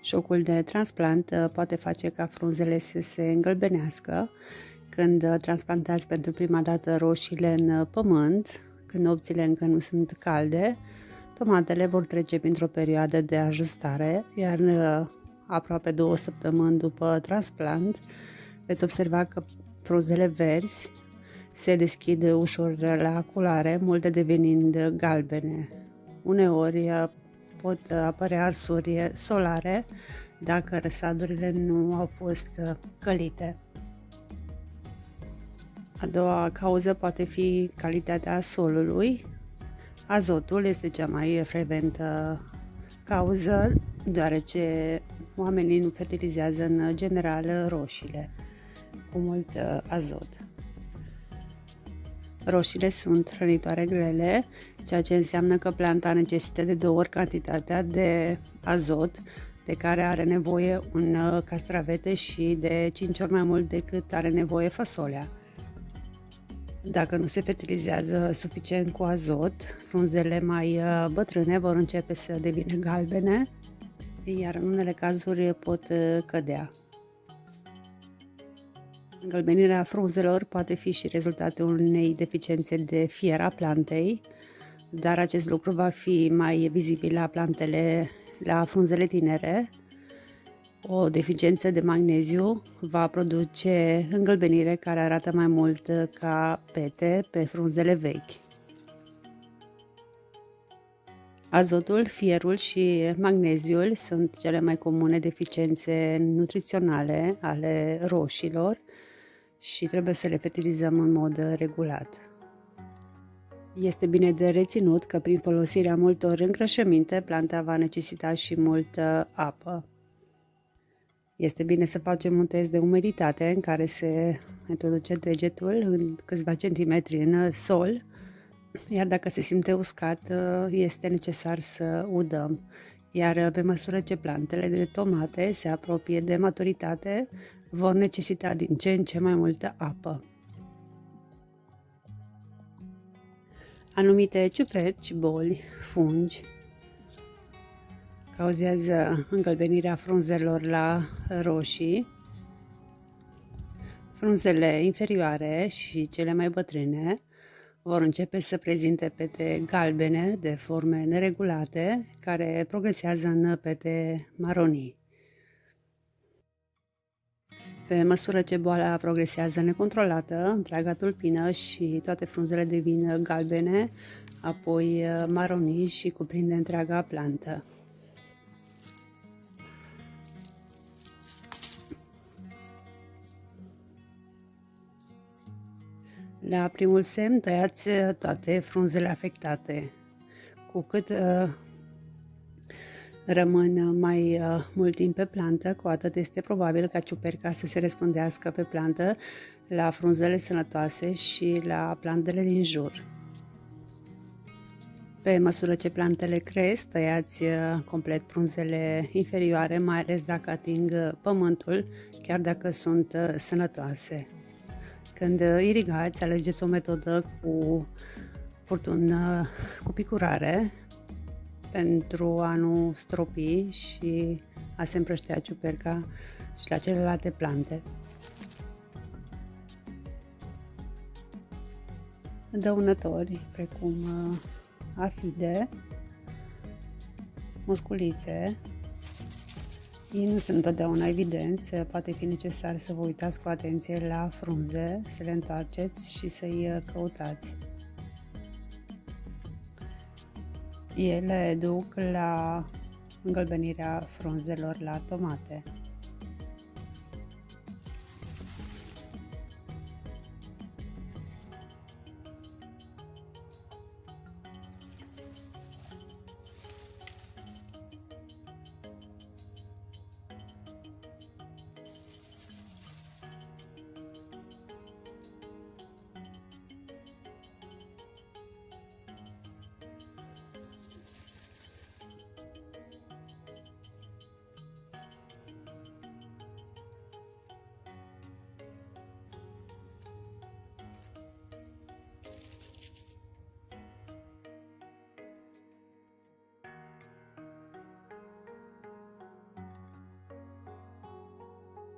Șocul de transplant poate face ca frunzele să se îngălbenească. Când transplantați pentru prima dată roșiile în pământ, când nopțile încă nu sunt calde, tomatele vor trece printr-o perioadă de ajustare, iar aproape 2 săptămâni după transplant veți observa că frunzele verzi se deschid ușor la culare, multe devenind galbene. Uneori pot apărea arsuri solare dacă răsadurile nu au fost călite. A doua cauză poate fi calitatea solului. Azotul este cea mai frecventă cauză, deoarece oamenii nu fertilizează în general roșiile cu mult azot. Roșiile sunt hrănitoare grele, ceea ce înseamnă că planta necesită de 2 ori cantitatea de azot de care are nevoie un castravete și de 5 ori mai mult decât are nevoie fasolea. Dacă nu se fertilizează suficient cu azot, frunzele mai bătrâne vor începe să devină galbene, iar în unele cazuri pot cădea. Îngălbenirea frunzelor poate fi și rezultatul unei deficiențe de fier a plantei, dar acest lucru va fi mai vizibil la frunzele tinere. O deficiență de magneziu va produce îngălbenire care arată mai mult ca pete pe frunzele vechi. Azotul, fierul și magneziul sunt cele mai comune deficiențe nutriționale ale roșilor și trebuie să le fertilizăm în mod regulat. Este bine de reținut că prin folosirea multor îngrășăminte, planta va necesita și multă apă. Este bine să facem un test de umiditate în care se introduce degetul în câțiva centimetri în sol, iar dacă se simte uscat, este necesar să udăm. Iar pe măsură ce plantele de tomate se apropie de maturitate, vor necesita din ce în ce mai multă apă. Anumite ciuperci, boli, fungi cauzează îngălbenirea frunzelor la roșii. Frunzele inferioare și cele mai bătrâne vor începe să prezinte pete galbene de forme neregulate, care progresează în pete maronii. Pe măsură ce boala progresează necontrolată, întreaga tulpină și toate frunzele devin galbene, apoi maronii și cuprinde întreaga plantă. La primul semn tăiați toate frunzele afectate. Cu cât rămân mai mult timp pe plantă, cu atât este probabil ca ciuperca să se răspândească pe plantă la frunzele sănătoase și la plantele din jur. Pe măsură ce plantele cresc, tăiați complet frunzele inferioare, mai ales dacă ating pământul, chiar dacă sunt sănătoase. Când irigați, alegeți o metodă cu furtun cu picurare pentru a nu stropi și a se împrăștea ciuperca și la celelalte plante. Dăunători precum afide, musculițe, ei nu sunt întotdeauna evidenți, poate fi necesar să vă uitați cu atenție la frunze, să le întoarceți și să-i căutați. Ele duc la îngălbenirea frunzelor la tomate.